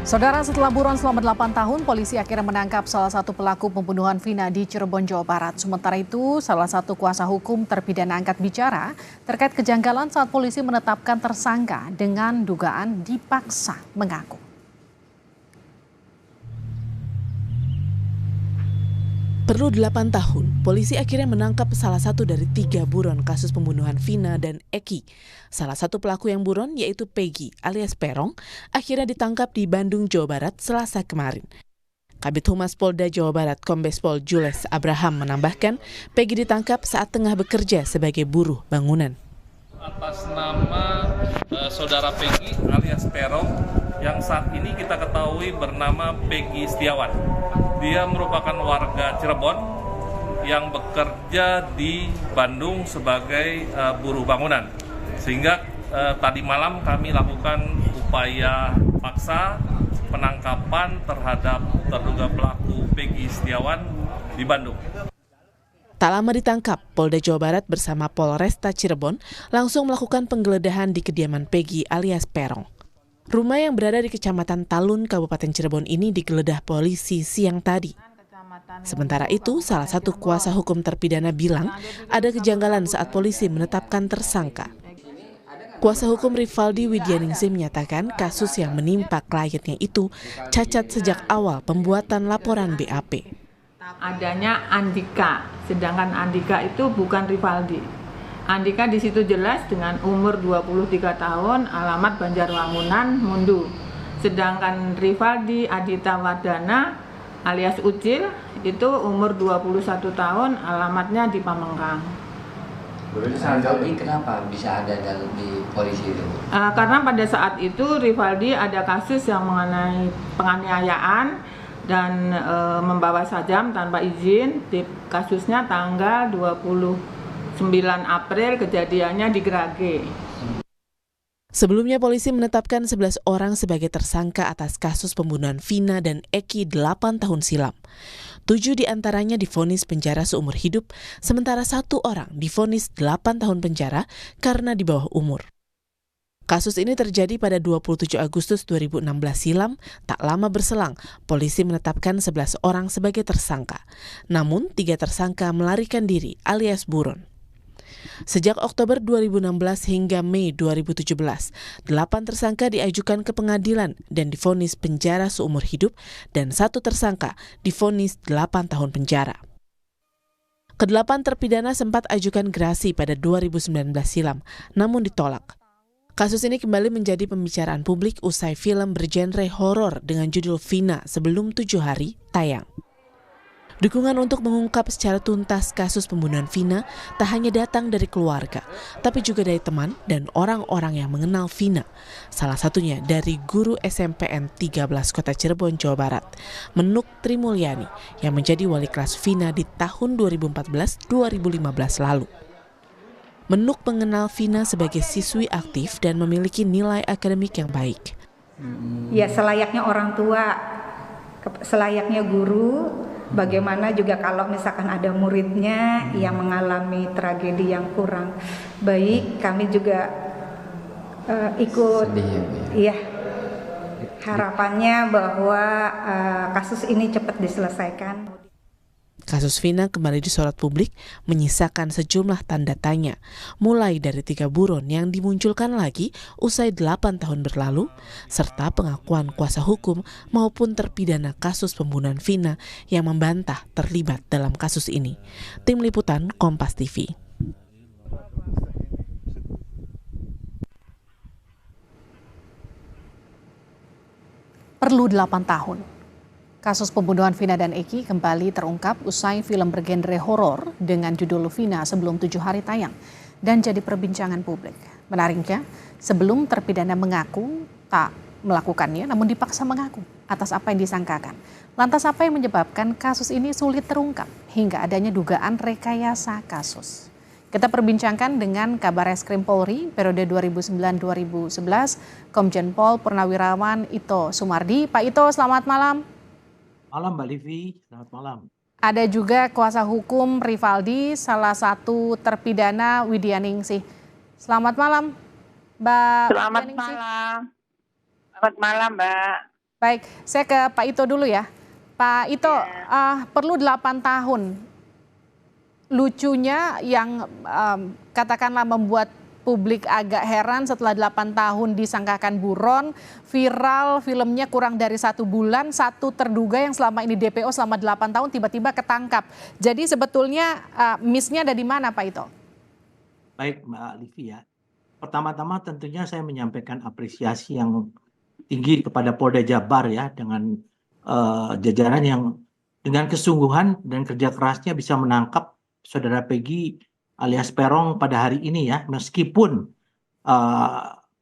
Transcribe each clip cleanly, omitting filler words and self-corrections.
Saudara, setelah buron selama 8 tahun, polisi akhirnya menangkap salah satu pelaku pembunuhan Vina di Cirebon, Jawa Barat. Sementara itu, salah satu kuasa hukum terpidana angkat bicara terkait kejanggalan saat polisi menetapkan tersangka dengan dugaan dipaksa mengaku. Perlu 8 tahun, polisi akhirnya menangkap salah satu dari 3 buron kasus pembunuhan Vina dan Eki. Salah satu pelaku yang buron, yaitu Peggy alias Perong, akhirnya ditangkap di Bandung, Jawa Barat, Selasa kemarin. Kabid Humas Polda Jawa Barat, Kombes Pol Jules Abraham menambahkan, Peggy ditangkap saat tengah bekerja sebagai buruh bangunan. Atas nama saudara Peggy alias Perong, yang saat ini kita ketahui bernama Peggy Setiawan. Dia merupakan warga Cirebon yang bekerja di Bandung sebagai buruh bangunan. Sehingga tadi malam kami lakukan upaya paksa penangkapan terhadap terduga pelaku Peggy Setiawan di Bandung. Tak lama ditangkap, Polda Jawa Barat bersama Polresta Cirebon langsung melakukan penggeledahan di kediaman Peggy alias Perong. Rumah yang berada di Kecamatan Talun, Kabupaten Cirebon ini digeledah polisi siang tadi. Sementara itu, salah satu kuasa hukum terpidana bilang ada kejanggalan saat polisi menetapkan tersangka. Kuasa hukum Rivaldi Widyaningsih menyatakan kasus yang menimpa kliennya itu cacat sejak awal pembuatan laporan BAP. Adanya Andika, sedangkan Andika itu bukan Rivaldi. Andika di situ jelas dengan umur 23 tahun, alamat Banjarwangunan, Mundu. Sedangkan Rivaldi Adita Wardana alias Ucil itu umur 21 tahun, alamatnya di Pamengkang. Rivaldi kenapa bisa ada di polisi itu? Karena pada saat itu Rivaldi ada kasus yang mengenai penganiayaan dan membawa sajam tanpa izin. Di kasusnya tanggal 29 April, kejadiannya di Grage. Sebelumnya polisi menetapkan 11 orang sebagai tersangka atas kasus pembunuhan Vina dan Eki 8 tahun silam. 7 diantaranya divonis penjara seumur hidup, sementara 1 orang divonis 8 tahun penjara karena di bawah umur. Kasus ini terjadi pada 27 Agustus 2016 silam. Tak lama berselang, polisi menetapkan 11 orang sebagai tersangka. Namun 3 tersangka melarikan diri alias buron. Sejak Oktober 2016 hingga Mei 2017, 8 tersangka diajukan ke pengadilan dan divonis penjara seumur hidup dan 1 tersangka divonis 8 tahun penjara. Kedelapan terpidana sempat ajukan gerasi pada 2019 silam, namun ditolak. Kasus ini kembali menjadi pembicaraan publik usai film bergenre horor dengan judul Vina sebelum 7 hari tayang. Dukungan untuk mengungkap secara tuntas kasus pembunuhan Vina tak hanya datang dari keluarga, tapi juga dari teman dan orang-orang yang mengenal Vina. Salah satunya dari guru SMPN 13 Kota Cirebon, Jawa Barat, Menuk Trimulyani, yang menjadi wali kelas Vina di tahun 2014-2015 lalu. Menuk mengenal Vina sebagai siswi aktif dan memiliki nilai akademik yang baik. Ya, selayaknya orang tua, selayaknya guru, bagaimana juga kalau misalkan ada muridnya yang mengalami tragedi yang kurang baik, kami juga ikut. Iya, harapannya bahwa kasus ini cepat diselesaikan. Kasus Vina kembali disorot publik, menyisakan sejumlah tanda tanya, mulai dari 3 buron yang dimunculkan lagi usai 8 tahun berlalu, serta pengakuan kuasa hukum maupun terpidana kasus pembunuhan Vina yang membantah terlibat dalam kasus ini. Tim Liputan Kompas TV. Perlu 8 tahun. Kasus pembunuhan Vina dan Eki kembali terungkap usai film bergenre horor dengan judul Vina sebelum 7 hari tayang dan jadi perbincangan publik. Menariknya, sebelum terpidana mengaku tak melakukannya namun dipaksa mengaku atas apa yang disangkakan. Lantas apa yang menyebabkan kasus ini sulit terungkap hingga adanya dugaan rekayasa kasus? Kita perbincangkan dengan Kabareskrim Polri periode 2009-2011, Komjen Pol Purnawirawan Ito Sumardi. Pak Ito, selamat malam. Malam Mbak Livi, selamat malam. Ada juga kuasa hukum Rivaldi, salah satu terpidana Widyaningsih. Selamat malam, Mbak. Selamat malam. Selamat malam, Mbak. Baik, saya ke Pak Ito dulu ya. Pak Ito, perlu 8 tahun. Lucunya yang katakanlah membuat publik agak heran setelah 8 tahun disangkakan buron, viral filmnya kurang dari 1 bulan, satu terduga yang selama ini DPO selama 8 tahun tiba-tiba ketangkap. Jadi sebetulnya miss-nya ada di mana Pak Ito? Baik Mbak Livi ya. Pertama-tama tentunya saya menyampaikan apresiasi yang tinggi kepada Polda Jabar ya dengan jajaran yang dengan kesungguhan dan kerja kerasnya bisa menangkap saudara Peggy alias Peron pada hari ini ya, meskipun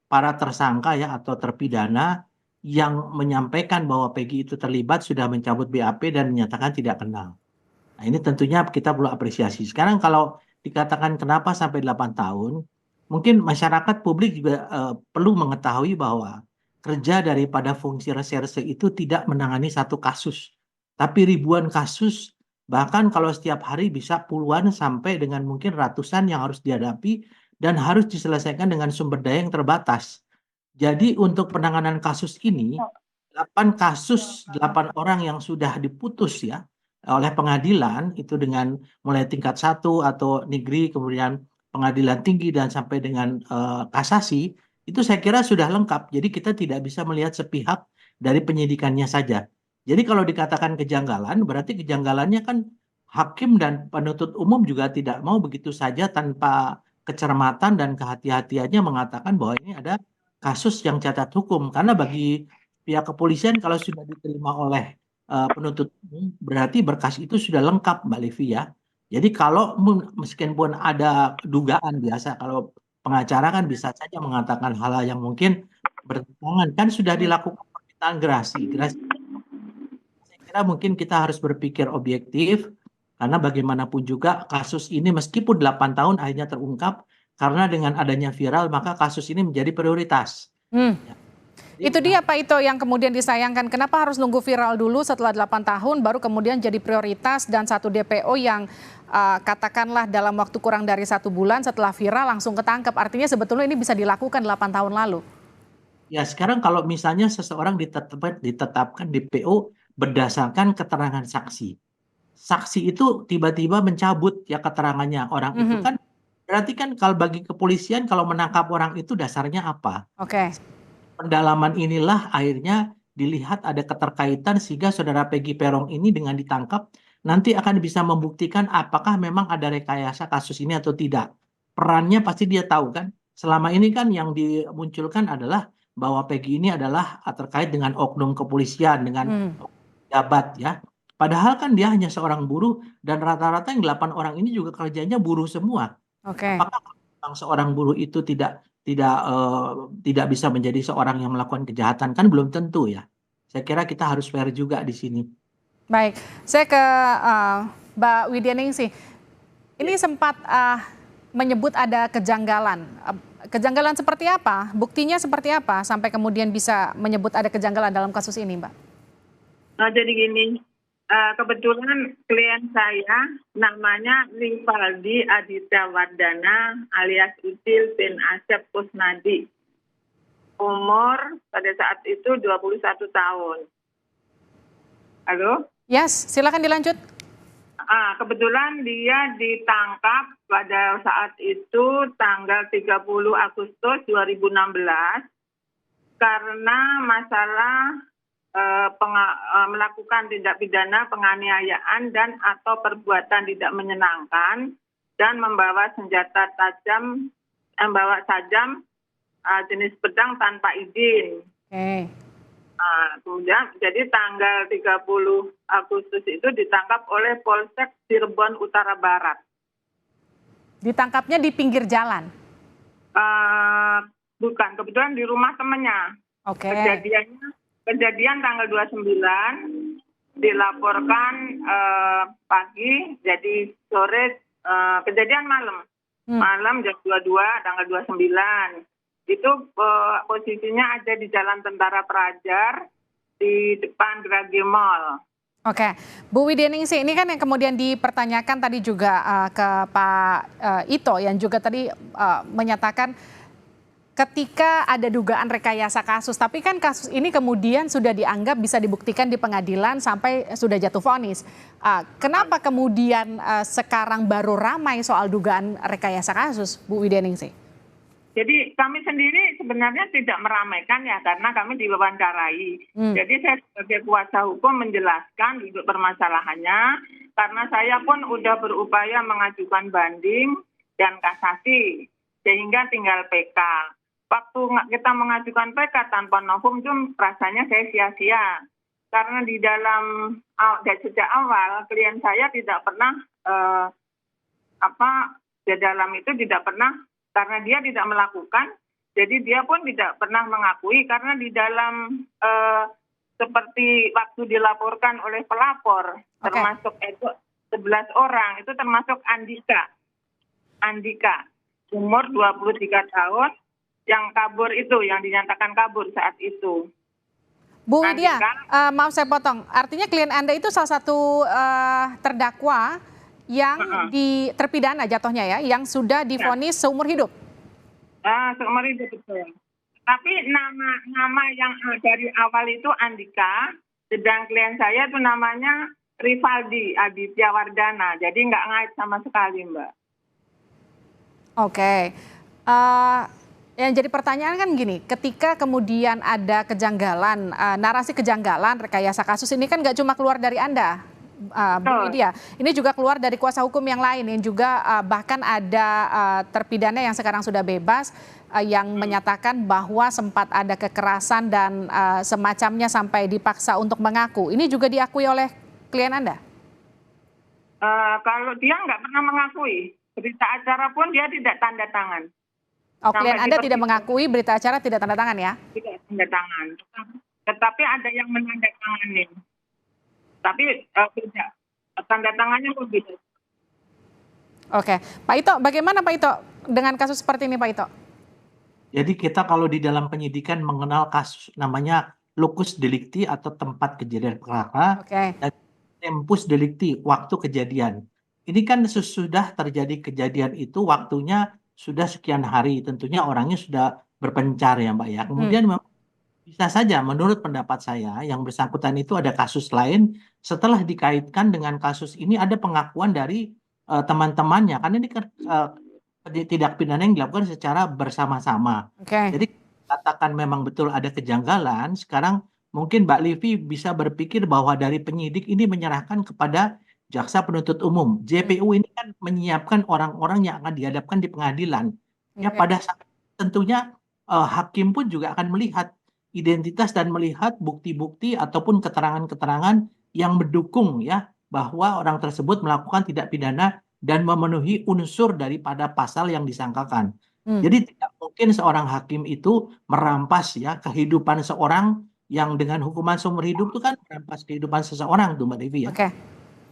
para tersangka ya atau terpidana yang menyampaikan bahwa Peggy itu terlibat sudah mencabut BAP dan menyatakan tidak kenal. Nah, ini tentunya kita perlu apresiasi. Sekarang kalau dikatakan kenapa sampai 8 tahun, mungkin masyarakat publik juga perlu mengetahui bahwa kerja daripada fungsi reserse itu tidak menangani satu kasus, tapi ribuan kasus, bahkan kalau setiap hari bisa puluhan sampai dengan mungkin ratusan yang harus dihadapi dan harus diselesaikan dengan sumber daya yang terbatas. Jadi untuk penanganan kasus ini, 8 kasus, 8 orang yang sudah diputus ya oleh pengadilan itu dengan mulai tingkat 1 atau negeri, kemudian pengadilan tinggi dan sampai dengan kasasi, itu saya kira sudah lengkap. Jadi kita tidak bisa melihat sepihak dari penyidikannya saja. Jadi kalau dikatakan kejanggalan, berarti kejanggalannya kan hakim dan penuntut umum juga tidak mau begitu saja tanpa kecermatan dan kehati-hatiannya mengatakan bahwa ini ada kasus yang cacat hukum. Karena bagi pihak kepolisian kalau sudah diterima oleh penuntut umum, berarti berkas itu sudah lengkap Mbak Livi ya. Jadi kalau meskipun ada dugaan biasa, kalau pengacara kan bisa saja mengatakan hal-hal yang mungkin bertentangan, kan sudah dilakukan permintaan gerasi. Saya kira mungkin kita harus berpikir objektif, karena bagaimanapun juga kasus ini meskipun 8 tahun akhirnya terungkap, karena dengan adanya viral maka kasus ini menjadi prioritas. Ya. Itu dia Pak Ito yang kemudian disayangkan. Kenapa harus nunggu viral dulu setelah 8 tahun baru kemudian jadi prioritas dan satu DPO yang katakanlah dalam waktu kurang dari 1 bulan setelah viral langsung ketangkep. Artinya sebetulnya ini bisa dilakukan 8 tahun lalu. Ya sekarang kalau misalnya seseorang ditetapkan DPO berdasarkan keterangan saksi. Saksi itu tiba-tiba mencabut ya keterangannya orang itu kan berarti kan kalau bagi kepolisian kalau menangkap orang itu dasarnya apa? Oke. Pendalaman inilah akhirnya dilihat ada keterkaitan sehingga saudara Peggy Peron ini dengan ditangkap nanti akan bisa membuktikan apakah memang ada rekayasa kasus ini atau tidak. Perannya pasti dia tahu kan. Selama ini kan yang dimunculkan adalah bahwa Peggy ini adalah terkait dengan oknum kepolisian, dengan pejabat ya. Padahal kan dia hanya seorang buruh dan rata-rata yang 8 orang ini juga kerjanya buruh semua. Oke. Apakah memang seorang buruh itu tidak bisa menjadi seorang yang melakukan kejahatan? Kan belum tentu ya. Saya kira kita harus fair juga di sini. Baik, saya ke Mbak Widya Ningsih. Ini sempat menyebut ada kejanggalan. Kejanggalan seperti apa? Buktinya seperti apa sampai kemudian bisa menyebut ada kejanggalan dalam kasus ini, Mbak? Jadi gini, kebetulan klien saya namanya Rivaldi Aditya Wardana alias Ucil bin Asep Kusnadi. Umur pada saat itu 21 tahun. Halo? Yes, silakan dilanjut. Kebetulan dia ditangkap pada saat itu tanggal 30 Agustus 2016 karena masalah melakukan tindak pidana penganiayaan dan atau perbuatan tidak menyenangkan dan membawa senjata tajam, sajam jenis pedang tanpa izin. Okay. Kemudian jadi tanggal 30 Agustus itu ditangkap oleh Polsek Cirebon Utara Barat. Ditangkapnya di pinggir jalan? Bukan, kebetulan di rumah temannya. Oke. Kejadian tanggal 29 dilaporkan pagi, jadi sore kejadian malam. Malam jam 22 tanggal 29. Itu posisinya ada di Jalan Tentara Prajar di depan Grage Mall. Oke, Bu Widya Ningsih, ini kan yang kemudian dipertanyakan tadi juga ke Pak Ito yang juga tadi menyatakan ketika ada dugaan rekayasa kasus, tapi kan kasus ini kemudian sudah dianggap bisa dibuktikan di pengadilan sampai sudah jatuh vonis. Kenapa kemudian sekarang baru ramai soal dugaan rekayasa kasus, Bu Widyaningsih? Jadi kami sendiri sebenarnya tidak meramaikan ya, karena kami diwawancarai. Jadi saya sebagai kuasa hukum menjelaskan duduk permasalahannya, karena saya pun udah berupaya mengajukan banding dan kasasi, sehingga tinggal PK. Waktu kita mengajukan PK tanpa novum itu rasanya saya sia-sia. Karena di dalam sejak awal klien saya tidak pernah di dalam itu tidak pernah, karena dia tidak melakukan, jadi dia pun tidak pernah mengakui, karena di dalam seperti waktu dilaporkan oleh pelapor, termasuk itu 11 orang, itu termasuk Andika, umur 23 tahun, yang kabur itu, yang dinyatakan kabur saat itu. Bu Widya, maaf saya potong, artinya klien Anda itu salah satu terdakwa yang terpidana jatuhnya ya, yang sudah divonis seumur hidup? Seumur hidup, betul. Tapi nama yang dari awal itu Andika, sedang klien saya itu namanya Rivaldi Aditya Wardana, jadi nggak ngait sama sekali, Mbak. Oke. Yang jadi pertanyaan kan gini, ketika kemudian ada kejanggalan, narasi kejanggalan, rekayasa kasus ini kan nggak cuma keluar dari Anda, Bu Widya. Ini juga keluar dari kuasa hukum yang lain, yang juga bahkan ada terpidana yang sekarang sudah bebas, yang menyatakan bahwa sempat ada kekerasan dan semacamnya sampai dipaksa untuk mengaku. Ini juga diakui oleh klien Anda? Kalau dia nggak pernah mengakui, berita acara pun dia tidak tanda tangan. Klien Anda tidak mengakui, berita acara tidak tanda tangan ya? Tidak tanda tangan. Tetapi ada yang menandatangani. Tapi tidak. Tanda tangannya pun beda. Oke. Pak Ito, bagaimana Pak Ito dengan kasus seperti ini Pak Ito? Jadi kita kalau di dalam penyidikan mengenal kasus namanya locus delicti atau tempat kejadian perkara, dan tempus delicti, waktu kejadian. Ini kan sesudah terjadi kejadian itu waktunya sudah sekian hari, tentunya orangnya sudah berpencar ya Mbak ya. Kemudian bisa saja menurut pendapat saya yang bersangkutan itu ada kasus lain, setelah dikaitkan dengan kasus ini ada pengakuan dari teman-temannya, karena ini tindak pidana yang dilakukan secara bersama-sama. Jadi katakan memang betul ada kejanggalan, sekarang mungkin Mbak Livi bisa berpikir bahwa dari penyidik ini menyerahkan kepada jaksa penuntut umum. JPU ini kan menyiapkan orang-orang yang akan dihadapkan di pengadilan. Ya pada saat tentunya hakim pun juga akan melihat identitas dan melihat bukti-bukti ataupun keterangan-keterangan yang mendukung ya bahwa orang tersebut melakukan tindak pidana dan memenuhi unsur daripada pasal yang disangkakan. Jadi tidak mungkin seorang hakim itu merampas ya kehidupan seorang yang dengan hukuman seumur hidup itu kan merampas kehidupan seseorang tuh Mbak Devi ya.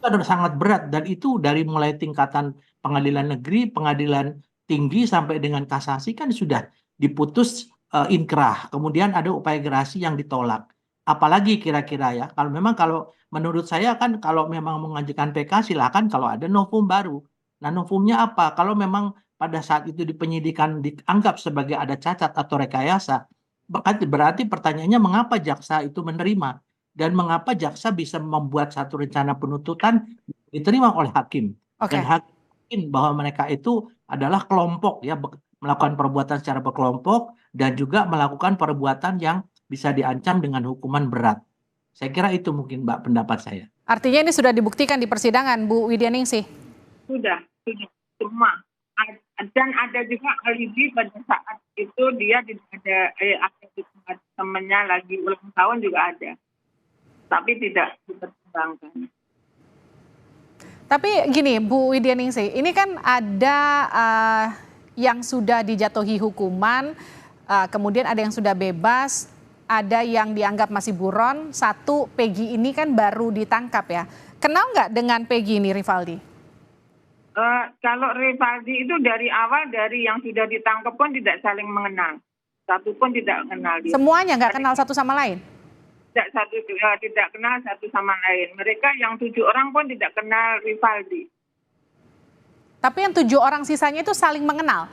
Itu adalah sangat berat, dan itu dari mulai tingkatan pengadilan negeri, pengadilan tinggi sampai dengan kasasi kan sudah diputus inkrah. Kemudian ada upaya gerasi yang ditolak. Apalagi kira-kira ya, kalau menurut saya kan kalau memang mengajukan PK silakan kalau ada novum baru. Nah novumnya apa? Kalau memang pada saat itu di penyidikan dianggap sebagai ada cacat atau rekayasa, berarti pertanyaannya mengapa jaksa itu menerima? Dan mengapa jaksa bisa membuat satu rencana penuntutan diterima oleh hakim. Dan hakim bahwa mereka itu adalah kelompok ya, melakukan perbuatan secara berkelompok dan juga melakukan perbuatan yang bisa diancam dengan hukuman berat. Saya kira itu mungkin Mbak pendapat saya. Artinya ini sudah dibuktikan di persidangan Bu Widyaningsih? Sudah semua. Dan ada juga alibi pada saat itu dia ada di tempat temannya lagi ulang tahun juga ada. Tapi tidak dipertimbangkan. Tapi gini Bu Widyaningsih, ini kan ada yang sudah dijatuhi hukuman, kemudian ada yang sudah bebas, ada yang dianggap masih buron, satu Peggy ini kan baru ditangkap ya. Kenal nggak dengan Peggy ini Rivaldi? Kalau Rivaldi itu dari awal, dari yang sudah ditangkap pun tidak saling mengenal. Satu pun tidak kenal dia. Semuanya nggak kenal satu sama lain? Tidak kenal satu sama lain. Mereka yang 7 orang pun tidak kenal Rivaldi. Tapi yang 7 orang sisanya itu saling mengenal?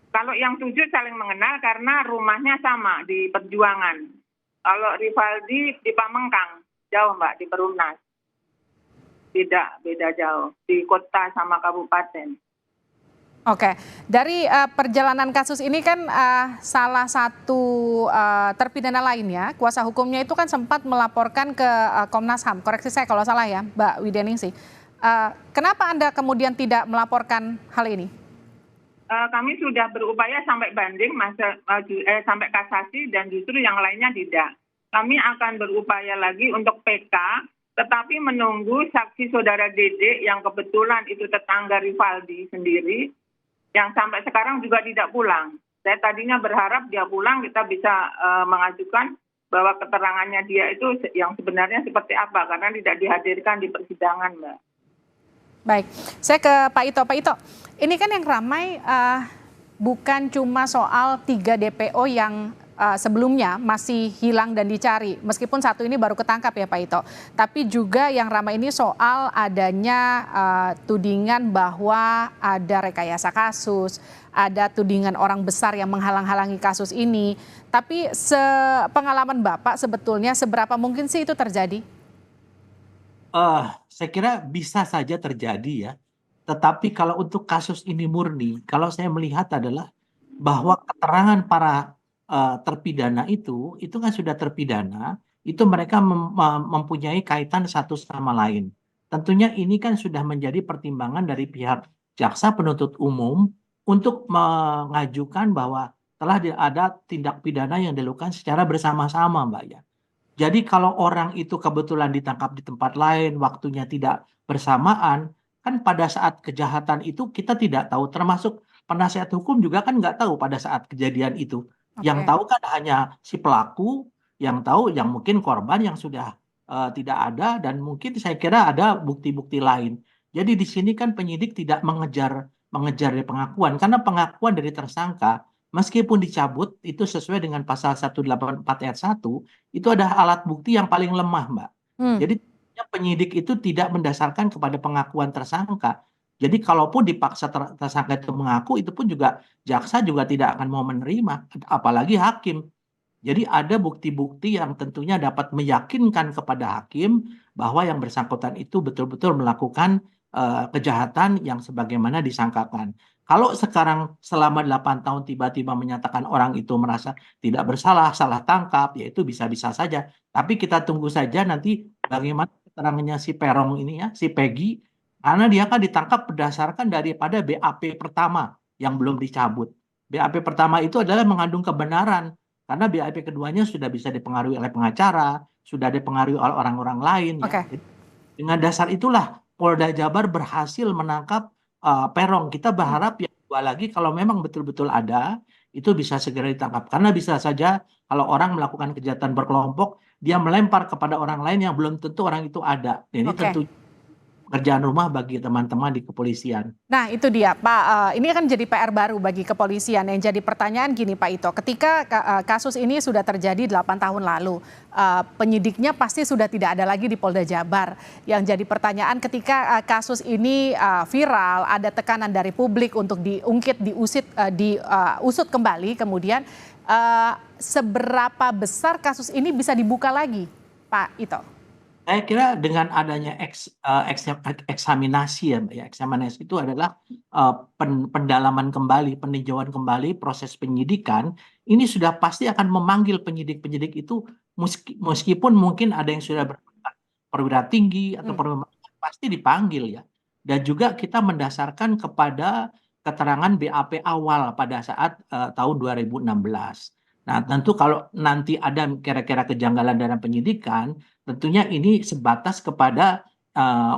Kalau yang 7 saling mengenal karena rumahnya sama di Perjuangan. Kalau Rivaldi di Pamengkang, jauh Mbak, di Perumnas. Beda jauh, di kota sama kabupaten. Oke, dari perjalanan kasus ini kan salah satu terpidana lainnya, kuasa hukumnya itu kan sempat melaporkan ke Komnas HAM. Koreksi saya kalau salah ya, Mbak Widyaningsih. Kenapa Anda kemudian tidak melaporkan hal ini? Kami sudah berupaya sampai banding, sampai kasasi, dan justru yang lainnya tidak. Kami akan berupaya lagi untuk PK, tetapi menunggu saksi saudara Dede yang kebetulan itu tetangga Rivaldi sendiri, yang sampai sekarang juga tidak pulang. Saya tadinya berharap dia pulang, kita bisa mengajukan bahwa keterangannya dia itu yang sebenarnya seperti apa, karena tidak dihadirkan di persidangan, Mbak. Baik, saya ke Pak Ito. Pak Ito, ini kan yang ramai bukan cuma soal 3 DPO yang sebelumnya masih hilang dan dicari, meskipun satu ini baru ketangkap ya Pak Ito. Tapi juga yang ramai ini soal adanya tudingan bahwa ada rekayasa kasus, ada tudingan orang besar yang menghalang-halangi kasus ini. Tapi sepengalaman Bapak sebetulnya seberapa mungkin sih itu terjadi? Saya kira bisa saja terjadi ya. Tetapi kalau untuk kasus ini murni, kalau saya melihat adalah bahwa keterangan para terpidana itu kan sudah terpidana, itu mereka mempunyai kaitan satu sama lain. Tentunya ini kan sudah menjadi pertimbangan dari pihak jaksa penuntut umum untuk mengajukan bahwa telah ada tindak pidana yang dilakukan secara bersama-sama, Mbak ya. Jadi kalau orang itu kebetulan ditangkap di tempat lain, waktunya tidak bersamaan, kan pada saat kejahatan itu kita tidak tahu, termasuk penasihat hukum juga kan nggak tahu pada saat kejadian itu. Yang tahu kan hanya si pelaku, yang tahu yang mungkin korban yang sudah tidak ada, dan mungkin saya kira ada bukti-bukti lain. Jadi di sini kan penyidik tidak mengejar dari pengakuan, karena pengakuan dari tersangka meskipun dicabut itu sesuai dengan pasal 184 ayat 1, itu ada alat bukti yang paling lemah, Mbak. Jadi penyidik itu tidak mendasarkan kepada pengakuan tersangka. Jadi kalaupun dipaksa tersangka itu mengaku, itu pun juga jaksa juga tidak akan mau menerima, apalagi hakim. Jadi ada bukti-bukti yang tentunya dapat meyakinkan kepada hakim bahwa yang bersangkutan itu betul-betul melakukan kejahatan yang sebagaimana disangkakan. Kalau sekarang selama 8 tahun tiba-tiba menyatakan orang itu merasa tidak bersalah, salah tangkap, ya itu bisa-bisa saja. Tapi kita tunggu saja nanti bagaimana keterangannya si Perong ini ya, si Peggy, karena dia kan ditangkap berdasarkan daripada BAP pertama yang belum dicabut. BAP pertama itu adalah mengandung kebenaran, karena BAP keduanya sudah bisa dipengaruhi oleh pengacara, sudah dipengaruhi oleh orang-orang lain. Ya. Jadi, dengan dasar itulah Polda Jabar berhasil menangkap Perong. Kita berharap yang dua lagi kalau memang betul-betul ada, itu bisa segera ditangkap. Karena bisa saja kalau orang melakukan kejahatan berkelompok, dia melempar kepada orang lain yang belum tentu orang itu ada. Ini tentu pekerjaan rumah bagi teman-teman di kepolisian. Nah itu dia Pak, ini akan jadi PR baru bagi kepolisian. Yang jadi pertanyaan gini Pak Ito, ketika kasus ini sudah terjadi 8 tahun lalu, penyidiknya pasti sudah tidak ada lagi di Polda Jabar. Yang jadi pertanyaan ketika kasus ini viral, ada tekanan dari publik untuk diungkit, diusut kembali, kemudian seberapa besar kasus ini bisa dibuka lagi Pak Ito? Saya kira dengan adanya eksaminasi ya, Mbak ya, eksaminasi itu adalah pendalaman kembali, peninjauan kembali proses penyidikan, ini sudah pasti akan memanggil penyidik-penyidik itu meskipun mungkin ada yang sudah perwira tinggi atau perwira pasti dipanggil ya. Dan juga kita mendasarkan kepada keterangan BAP awal pada saat tahun 2016. Nah, tentu kalau nanti ada kira-kira kejanggalan dalam penyidikan, tentunya ini sebatas kepada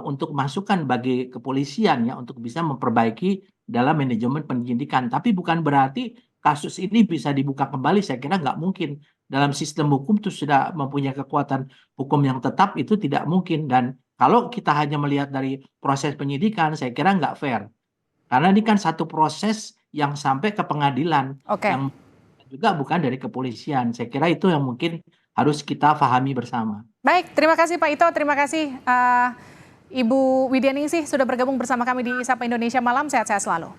untuk masukan bagi kepolisian ya untuk bisa memperbaiki dalam manajemen penyidikan. Tapi bukan berarti kasus ini bisa dibuka kembali. Saya kira nggak mungkin. Dalam sistem hukum itu sudah mempunyai kekuatan hukum yang tetap, itu tidak mungkin. Dan kalau kita hanya melihat dari proses penyidikan, saya kira nggak fair. Karena ini kan satu proses yang sampai ke pengadilan. Yang juga bukan dari kepolisian. Saya kira itu yang mungkin harus kita pahami bersama. Baik, terima kasih Pak Ito, terima kasih Ibu Widyaningsih sudah bergabung bersama kami di Sapa Indonesia Malam, sehat-sehat selalu.